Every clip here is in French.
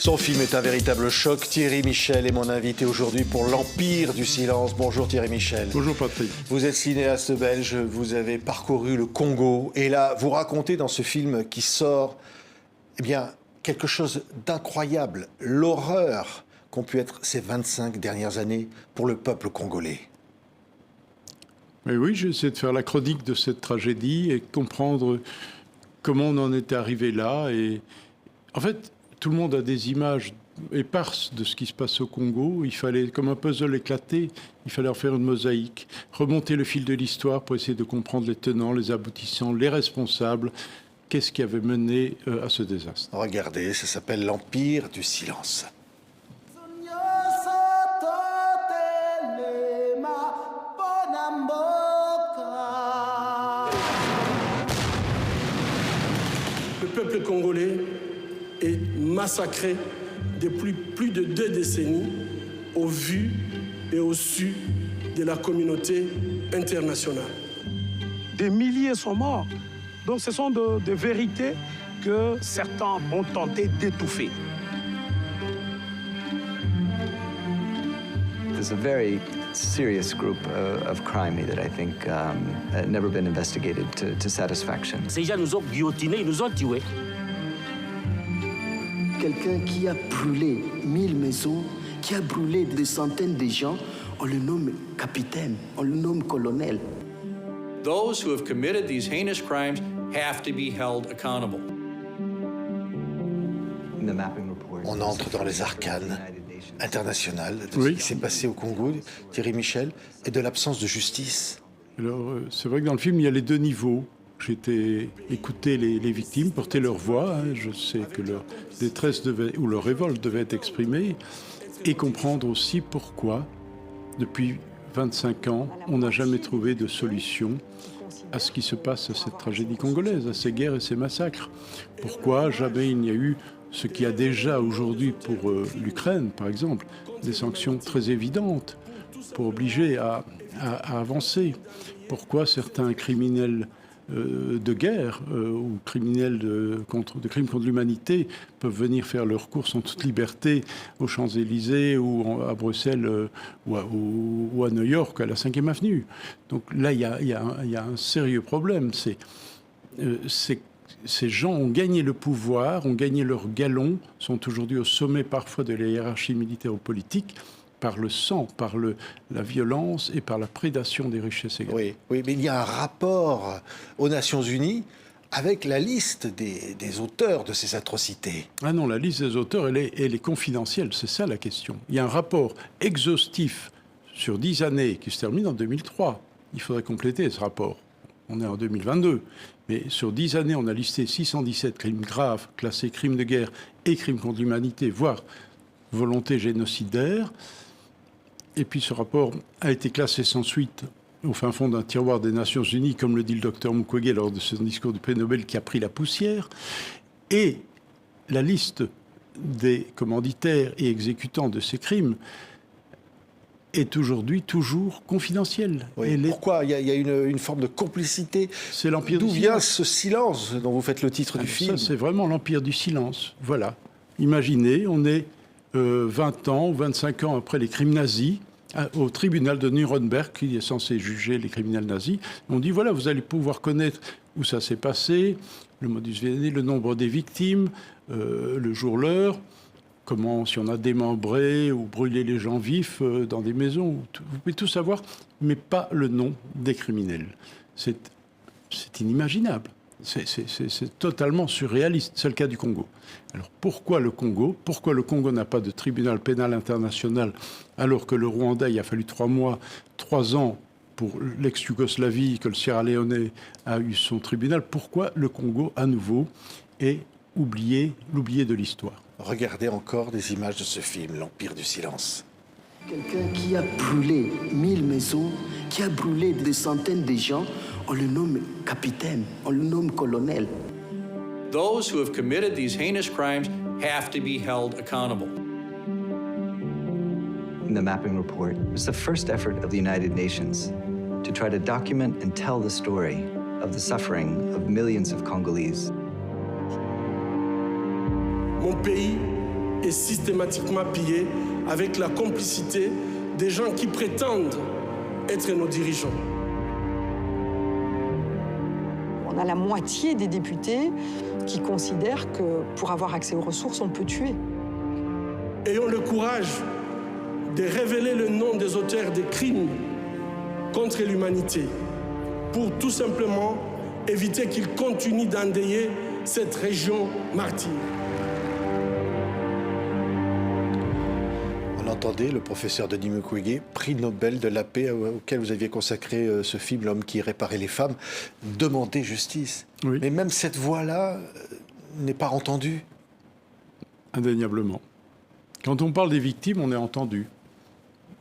Son film est un véritable choc. Thierry Michel est mon invité aujourd'hui pour l'Empire du silence. Bonjour Thierry Michel. Bonjour Patrick. Vous êtes cinéaste belge, vous avez parcouru le Congo et là, vous racontez dans ce film qui sort, eh bien, quelque chose d'incroyable, l'horreur qu'ont pu être ces 25 dernières années pour le peuple congolais. Mais oui, j'ai essayé de faire la chronique de cette tragédie et comprendre comment on en était arrivé là. Et en fait, tout le monde a des images éparses de ce qui se passe au Congo. Il fallait, comme un puzzle éclaté, il fallait en faire une mosaïque, remonter le fil de l'histoire pour essayer de comprendre les tenants, les aboutissants, les responsables. Qu'est-ce qui avait mené à ce désastre? Regardez, ça s'appelle l'Empire du silence. Le peuple congolais est massacré depuis plus de 2 décennies au vu et au su de la communauté internationale. Des milliers sont morts. Donc ce sont des vérités que certains ont tenté d'étouffer. There's a very serious group of crime that I think never been investigated to satisfaction. Ces gens nous ont guillotinés, ils nous ont tués. Quelqu'un qui a brûlé 1000 maisons, qui a brûlé des centaines de gens, on le nomme capitaine, on le nomme colonel. Those who have committed these heinous crimes have to be held accountable. In the mapping report, On entre dans les arcanes internationales de Oui. ce qui s'est passé au Congo, Thierry Michel, et de l'absence de justice. Alors, c'est vrai que dans le film, il y a les deux niveaux. J'étais écouter les victimes, porter leur voix. Je sais que leur détresse ou leur révolte devait être exprimée. Et comprendre aussi pourquoi, depuis 25 ans, on n'a jamais trouvé de solution à ce qui se passe à cette tragédie congolaise, à ces guerres et ces massacres. Pourquoi jamais il n'y a eu ce qu'il y a déjà aujourd'hui pour l'Ukraine, par exemple, des sanctions très évidentes pour obliger à avancer. Pourquoi certains criminels de guerre ou criminels de crimes contre l'humanité peuvent venir faire leurs courses en toute liberté aux Champs-Élysées ou à Bruxelles ou à New York, à la 5e avenue. Donc là, il y a un sérieux problème. Ces gens ont gagné le pouvoir, ont gagné leur galon, sont aujourd'hui au sommet parfois de la hiérarchie militaire ou politique, par le sang, par la violence et par la prédation des richesses également. Oui, mais il y a un rapport aux Nations Unies avec la liste des auteurs de ces atrocités. Ah non, la liste des auteurs, elle est confidentielle, c'est ça la question. Il y a un rapport exhaustif sur 10 années qui se termine en 2003. Il faudrait compléter ce rapport. On est en 2022. Mais sur 10 années, on a listé 617 crimes graves, classés crimes de guerre et crimes contre l'humanité, voire volonté génocidaire. Et puis ce rapport a été classé sans suite au fin fond d'un tiroir des Nations Unies, comme le dit le docteur Mukwege lors de son discours du prix Nobel qui a pris la poussière. Et la liste des commanditaires et exécutants de ces crimes est aujourd'hui toujours confidentielle. Oui. Pourquoi? Il y a une forme de complicité. C'est l'empire D'où du vient silence. ce silence dont vous faites le titre du film? Ça, c'est vraiment l'empire du silence. Voilà. Imaginez, on est 20 ans ou 25 ans après les crimes nazis, au tribunal de Nuremberg, qui est censé juger les criminels nazis. On dit, voilà, vous allez pouvoir connaître où ça s'est passé, le modus vivendi, le nombre des victimes, le jour, l'heure, comment, si on a démembré ou brûlé les gens vifs dans des maisons. Vous pouvez tout savoir, mais pas le nom des criminels. C'est inimaginable. C'est totalement surréaliste. C'est le cas du Congo. Alors pourquoi le Congo? Pourquoi le Congo n'a pas de tribunal pénal international alors que le Rwanda, il a fallu 3 ans pour l'ex-Yougoslavie, que le Sierra Leone a eu son tribunal? Pourquoi le Congo, à nouveau, est l'oublié de l'histoire? Regardez encore des images de ce film, l'Empire du silence. Quelqu'un qui a brûlé 1000 maisons, qui a brûlé des centaines de gens, on le nomme capitaine, on le nomme colonel. Those who have committed these heinous crimes have to be held accountable. in the mapping report, was the first effort of the United Nations to try to document and tell the story of the suffering of millions of Congolese. Mon pays et systématiquement pillés avec la complicité des gens qui prétendent être nos dirigeants. On a la moitié des députés qui considèrent que pour avoir accès aux ressources, on peut tuer. Ayons le courage de révéler le nom des auteurs des crimes contre l'humanité pour tout simplement éviter qu'ils continuent d'endeuiller cette région martyre. On entendait le professeur Denis Mukwege, prix Nobel de la paix auquel vous aviez consacré ce film, L'homme qui réparait les femmes, demander justice. Oui. Mais même cette voix-là n'est pas entendue. Indéniablement. Quand on parle des victimes, on est entendu.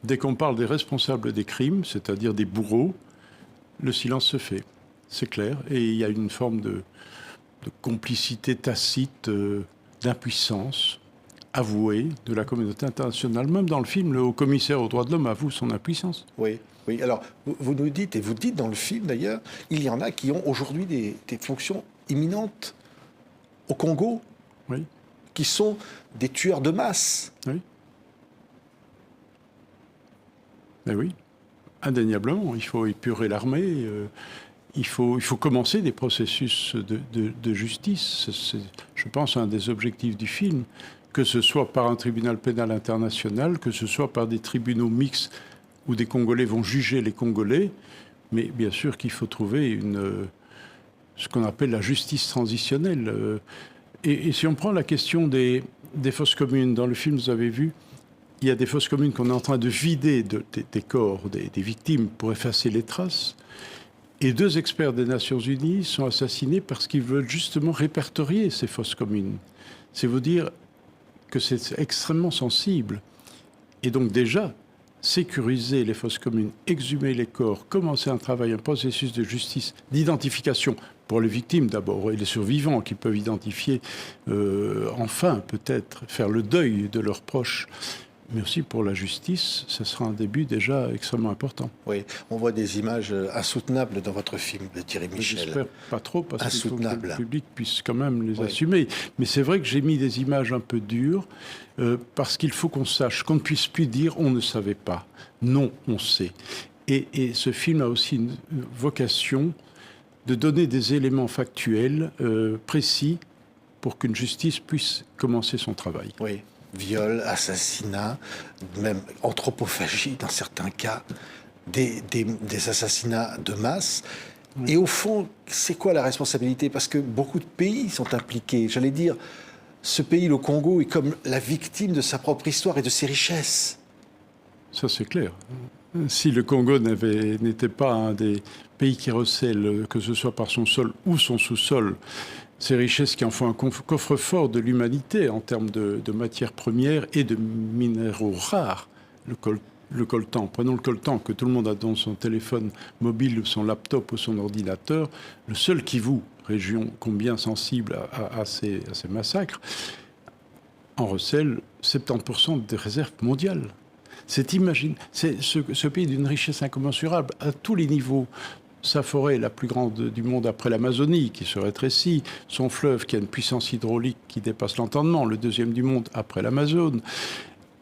Dès qu'on parle des responsables des crimes, c'est-à-dire des bourreaux, le silence se fait. C'est clair. Et il y a une forme de complicité tacite, d'impuissance avouée de la communauté internationale. Même dans le film, le haut-commissaire aux droits de l'homme avoue son impuissance. Oui, oui. Alors, vous nous dites, et vous dites dans le film d'ailleurs, il y en a qui ont aujourd'hui des fonctions imminentes au Congo, Oui. qui sont des tueurs de masse. Oui. Ben oui, indéniablement. Il faut épurer l'armée. Il faut commencer des processus de justice. C'est, je pense, un des objectifs du film, que ce soit par un tribunal pénal international, que ce soit par des tribunaux mixtes où des Congolais vont juger les Congolais. Mais bien sûr qu'il faut trouver ce qu'on appelle la justice transitionnelle. Et si on prend la question des fosses communes, dans le film, vous avez vu, il y a des fosses communes qu'on est en train de vider des corps, des victimes, pour effacer les traces. Et 2 experts des Nations Unies sont assassinés parce qu'ils veulent justement répertorier ces fosses communes. C'est vous dire que c'est extrêmement sensible. Et donc déjà, sécuriser les fosses communes, exhumer les corps, commencer un travail, un processus de justice, d'identification pour les victimes d'abord, et les survivants qui peuvent identifier, enfin peut-être, faire le deuil de leurs proches, mais aussi pour la justice, ce sera un début déjà extrêmement important. Oui, on voit des images insoutenables dans votre film de Thierry Michel. J'espère pas trop, parce qu'il faut que Insoutenable. le public puisse quand même les Oui. assumer. Mais c'est vrai que j'ai mis des images un peu dures, parce qu'il faut qu'on sache, qu'on ne puisse plus dire « on ne savait pas ». Non, on sait. Et ce film a aussi une vocation de donner des éléments factuels précis pour qu'une justice puisse commencer son travail. Oui, viol, assassinat, même anthropophagie dans certains cas, des assassinats de masse. Oui. Et au fond, c'est quoi la responsabilité? Parce que beaucoup de pays sont impliqués. J'allais dire, ce pays, le Congo, est comme la victime de sa propre histoire et de ses richesses. Ça, c'est clair. Si le Congo n'était pas un des pays qui recèle, que ce soit par son sol ou son sous-sol, ces richesses qui en font un coffre-fort de l'humanité en termes de matières premières et de minéraux rares, le coltan. Prenons le coltan que tout le monde a dans son téléphone mobile, son laptop ou son ordinateur. Le seul Kivu, région combien sensible à ces massacres, en recèle 70% des réserves mondiales. Ce pays d'une richesse incommensurable à tous les niveaux. Sa forêt, la plus grande du monde après l'Amazonie, qui se rétrécit. Son fleuve, qui a une puissance hydraulique qui dépasse l'entendement, le 2e du monde après l'Amazone.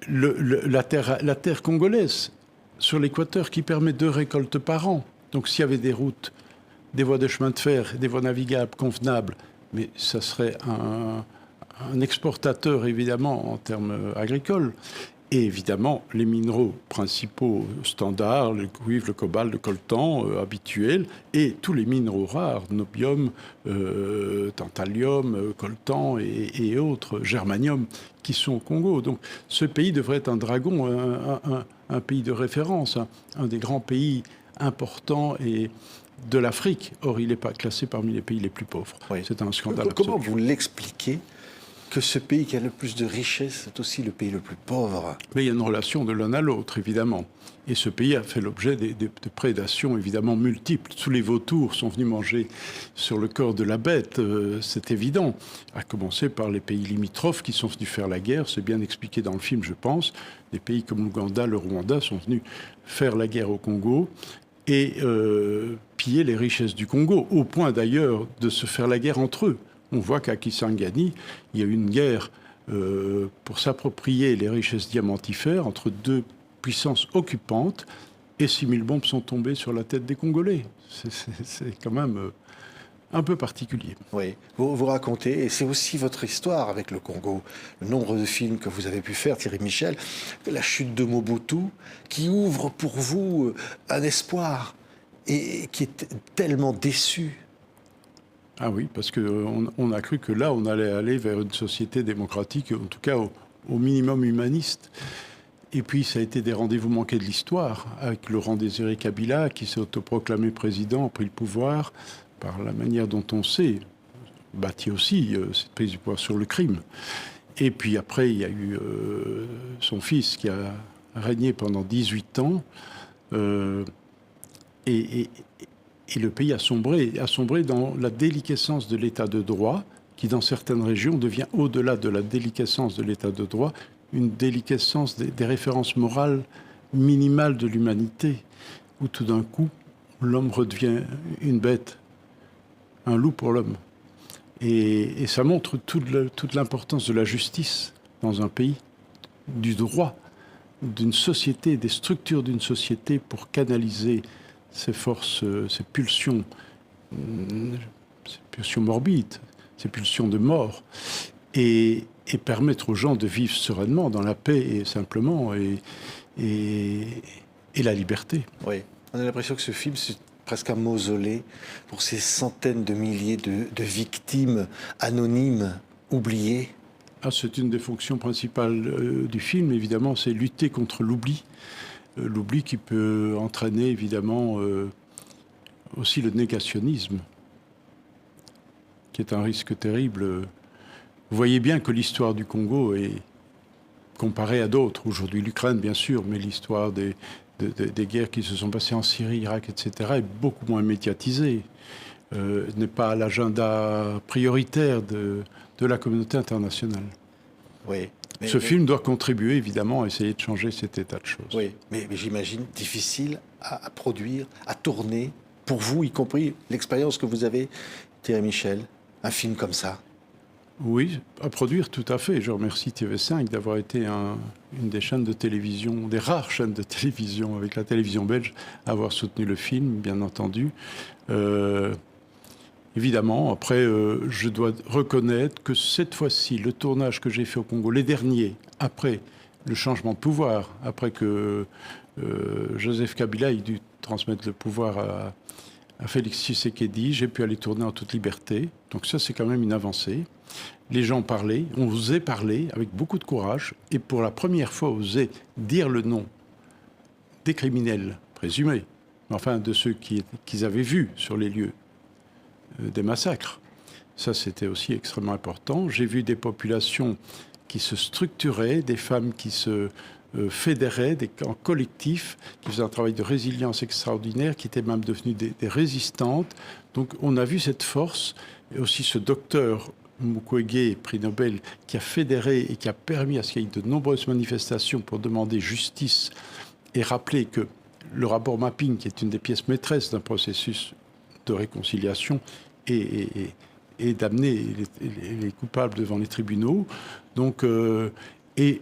La terre congolaise, sur l'équateur, qui permet 2 récoltes par an. Donc s'il y avait des routes, des voies de chemin de fer, des voies navigables convenables, mais ça serait un exportateur, évidemment, en termes agricoles. Et évidemment, les minéraux principaux standards, le cuivre, le cobalt, le coltan habituels, et tous les minéraux rares, nobium, tantalium, coltan et autres, germanium, qui sont au Congo. Donc ce pays devrait être un dragon, un pays de référence, un des grands pays importants et de l'Afrique. Or, il n'est pas classé parmi les pays les plus pauvres. Oui. C'est un scandale absolu. Comment vous l'expliquez que ce pays qui a le plus de richesses est aussi le pays le plus pauvre? Mais il y a une relation de l'un à l'autre, évidemment. Et ce pays a fait l'objet de prédations, évidemment, multiples. Tous les vautours sont venus manger sur le corps de la bête, c'est évident. À commencer par les pays limitrophes qui sont venus faire la guerre. C'est bien expliqué dans le film, je pense. Des pays comme l'Ouganda, le Rwanda sont venus faire la guerre au Congo et piller les richesses du Congo, au point d'ailleurs de se faire la guerre entre eux. On voit qu'à Kisangani, il y a eu une guerre pour s'approprier les richesses diamantifères entre deux puissances occupantes, et 6000 bombes sont tombées sur la tête des Congolais. C'est quand même un peu particulier. Oui, vous racontez, et c'est aussi votre histoire avec le Congo, le nombre de films que vous avez pu faire, Thierry Michel, la chute de Mobutu, qui ouvre pour vous un espoir, et qui est tellement déçu. Ah oui, parce qu'on a cru que là, on allait aller vers une société démocratique, en tout cas au minimum humaniste. Et puis, ça a été des rendez-vous manqués de l'histoire, avec Laurent-Désiré Kabila, qui s'est autoproclamé président, a pris le pouvoir, par la manière dont on sait, bâti aussi cette prise du pouvoir sur le crime. Et puis après, il y a eu son fils qui a régné pendant 18 ans, et le pays a sombré dans la déliquescence de l'état de droit, qui dans certaines régions devient, au-delà de la déliquescence de l'état de droit, une déliquescence des références morales minimales de l'humanité, où tout d'un coup, l'homme redevient une bête, un loup pour l'homme. Et ça montre toute l'importance de la justice dans un pays, du droit, d'une société, des structures d'une société pour canaliser ces forces, ces pulsions morbides, ces pulsions de mort, et permettre aux gens de vivre sereinement, dans la paix et simplement, et la liberté. Oui, on a l'impression que ce film, c'est presque un mausolée pour ces centaines de milliers de victimes anonymes, oubliées. Ah, c'est une des fonctions principales du film, évidemment, c'est lutter contre l'oubli. L'oubli qui peut entraîner, évidemment, aussi le négationnisme, qui est un risque terrible. Vous voyez bien que l'histoire du Congo est comparée à d'autres. Aujourd'hui, l'Ukraine, bien sûr, mais l'histoire des guerres qui se sont passées en Syrie, Irak, etc., est beaucoup moins médiatisée. N'est pas à l'agenda prioritaire de la communauté internationale. Oui. Ce film doit contribuer, évidemment, à essayer de changer cet état de choses. Oui, mais j'imagine difficile à produire, à tourner, pour vous, y compris l'expérience que vous avez, Thierry Michel, un film comme ça. Oui, à produire, tout à fait. Je remercie TV5 d'avoir été une des chaînes de télévision, des rares chaînes de télévision avec la télévision belge, à avoir soutenu le film, bien entendu. Évidemment, après, je dois reconnaître que cette fois-ci, le tournage que j'ai fait au Congo, les derniers, après le changement de pouvoir, après que Joseph Kabila ait dû transmettre le pouvoir à Félix Tshisekedi, j'ai pu aller tourner en toute liberté. Donc ça, c'est quand même une avancée. Les gens parlaient, on osait parler avec beaucoup de courage, et pour la première fois, oser dire le nom des criminels présumés, enfin de ceux qu'ils avaient vus sur les lieux des massacres. Ça, c'était aussi extrêmement important. J'ai vu des populations qui se structuraient, des femmes qui se fédéraient, des camps collectifs, qui faisaient un travail de résilience extraordinaire, qui étaient même devenues des résistantes. Donc on a vu cette force, et aussi ce docteur Mukwege, prix Nobel, qui a fédéré et qui a permis à ce qu'il y ait de nombreuses manifestations pour demander justice et rappeler que le rapport mapping, qui est une des pièces maîtresses d'un processus de réconciliation, et d'amener les coupables devant les tribunaux. Donc, et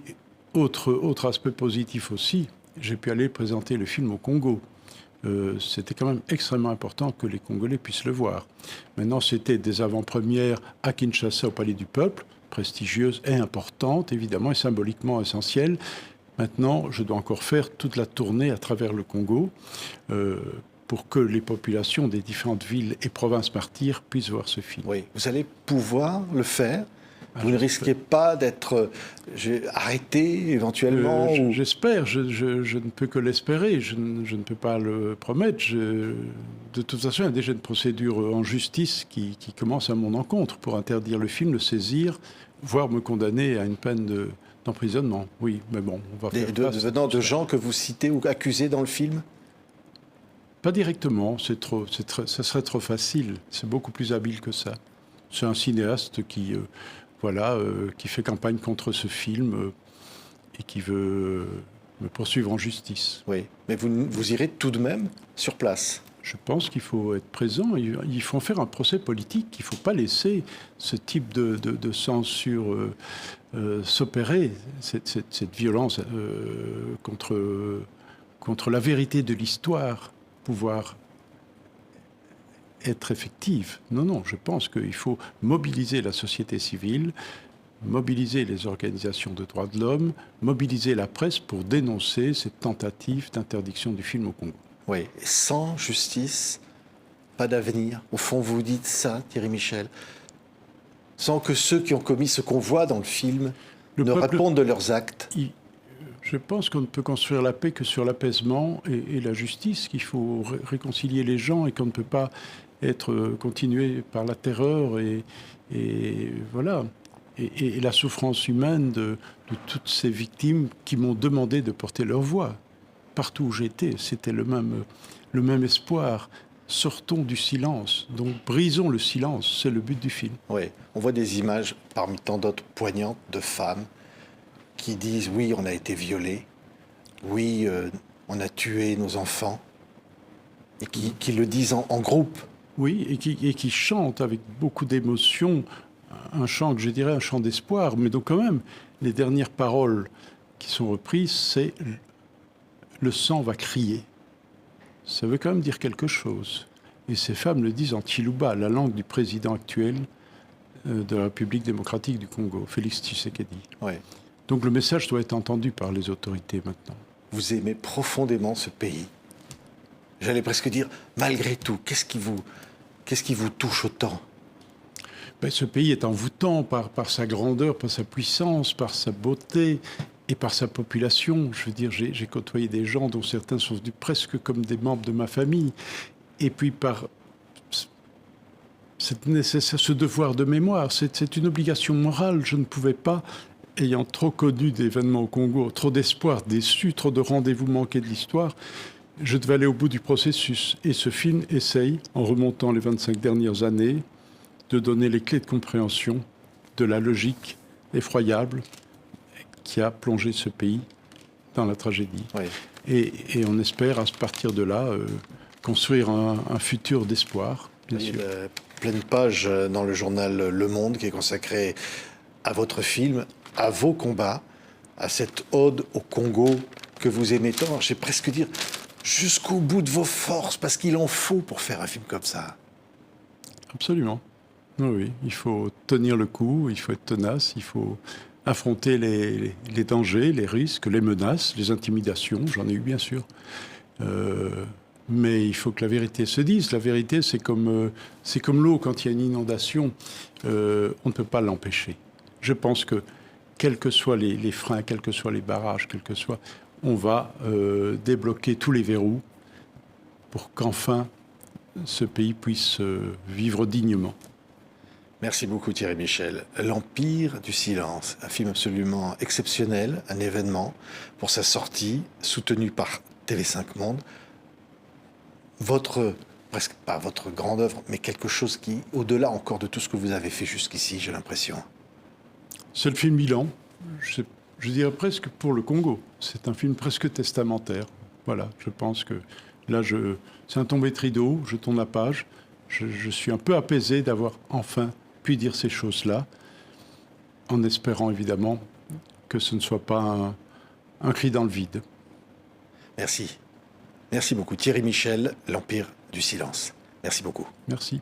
autre aspect positif aussi, j'ai pu aller présenter le film au Congo. C'était quand même extrêmement important que les Congolais puissent le voir. Maintenant, c'était des avant-premières à Kinshasa, au Palais du Peuple, prestigieuses et importantes, évidemment, et symboliquement essentielles. Maintenant, je dois encore faire toute la tournée à travers le Congo, pour que les populations des différentes villes et provinces martyrs puissent voir ce film. Oui, vous allez pouvoir le faire. Vous ne risquez pas d'être arrêté éventuellement J'espère, je ne peux que l'espérer, je ne peux pas le promettre. De toute façon, il y a déjà une procédure en justice qui commence à mon encontre pour interdire le film, le saisir, voire me condamner à une peine d'emprisonnement. Oui, mais bon, on va faire face. Venant de gens que vous citez ou accusés dans le film ? Pas directement, ça serait trop facile. C'est beaucoup plus habile que ça. C'est un cinéaste qui fait campagne contre ce film et qui veut me poursuivre en justice. Oui, mais vous irez tout de même sur place. Je pense qu'il faut être présent. Il faut en faire un procès politique. Il ne faut pas laisser ce type de censure s'opérer, cette violence contre la vérité de l'histoire, pouvoir être effective. Non, je pense qu'il faut mobiliser la société civile, mobiliser les organisations de droits de l'homme, mobiliser la presse pour dénoncer cette tentative d'interdiction du film au Congo. Oui, sans justice, pas d'avenir. Au fond, vous dites ça, Thierry Michel. Sans que ceux qui ont commis ce qu'on voit dans le film ne répondent de leurs actes. Je pense qu'on ne peut construire la paix que sur l'apaisement et la justice, qu'il faut réconcilier les gens et qu'on ne peut pas être continué par la terreur et voilà. Et la souffrance humaine de toutes ces victimes qui m'ont demandé de porter leur voix. Partout où j'étais, c'était le même espoir. Sortons du silence, donc brisons le silence, c'est le but du film. Oui, on voit des images, parmi tant d'autres poignantes, de femmes qui disent « oui, on a été violés, oui, on a tué nos enfants », et qui le disent en groupe. Oui, et qui chantent avec beaucoup d'émotion, un chant que je dirais un chant d'espoir, mais donc quand même, les dernières paroles qui sont reprises, c'est « le sang va crier ». Ça veut quand même dire quelque chose. Et ces femmes le disent en Chiluba, la langue du président actuel de la République démocratique du Congo, Félix Tshisekedi. Ouais. Donc le message doit être entendu par les autorités maintenant. Vous aimez profondément ce pays. J'allais presque dire, malgré tout, qu'est-ce qui vous touche autant ? Ce pays est envoûtant par sa grandeur, par sa puissance, par sa beauté et par sa population. Je veux dire, j'ai côtoyé des gens dont certains sont venus presque comme des membres de ma famille. Et puis par ce devoir de mémoire, c'est une obligation morale. Je ne pouvais pas, ayant trop connu d'événements au Congo, trop d'espoir déçu, trop de rendez-vous manqués de l'histoire, je devais aller au bout du processus. Et ce film essaye, en remontant les 25 dernières années, de donner les clés de compréhension de la logique effroyable qui a plongé ce pays dans la tragédie. Oui. Et on espère, à partir de là, construire un futur d'espoir, bien sûr. Il y a pleine page dans le journal Le Monde qui est consacrée à votre film, à vos combats, à cette ode au Congo que vous aimez tant. J'ai presque dire jusqu'au bout de vos forces, parce qu'il en faut pour faire un film comme ça. Absolument. Oui, il faut tenir le coup, il faut être tenace, il faut affronter les dangers, les risques, les menaces, les intimidations, j'en ai eu bien sûr. Mais il faut que la vérité se dise. La vérité, c'est comme l'eau quand il y a une inondation, on ne peut pas l'empêcher. Je pense que, quels que soient les freins, quels que soient les barrages, on va débloquer tous les verrous pour qu'enfin ce pays puisse vivre dignement. Merci beaucoup Thierry Michel. L'Empire du silence, un film absolument exceptionnel, un événement pour sa sortie, soutenu par TV5 Monde. Presque pas votre grande œuvre, mais quelque chose qui, au-delà encore de tout ce que vous avez fait jusqu'ici, j'ai l'impression. C'est le film bilan, je dirais presque pour le Congo. C'est un film presque testamentaire. Voilà, je pense que là, c'est un tombé de rideau, je tourne la page. Je suis un peu apaisé d'avoir enfin pu dire ces choses-là, en espérant évidemment que ce ne soit pas un cri dans le vide. Merci. Merci beaucoup. Thierry Michel, L'Empire du silence. Merci beaucoup. Merci.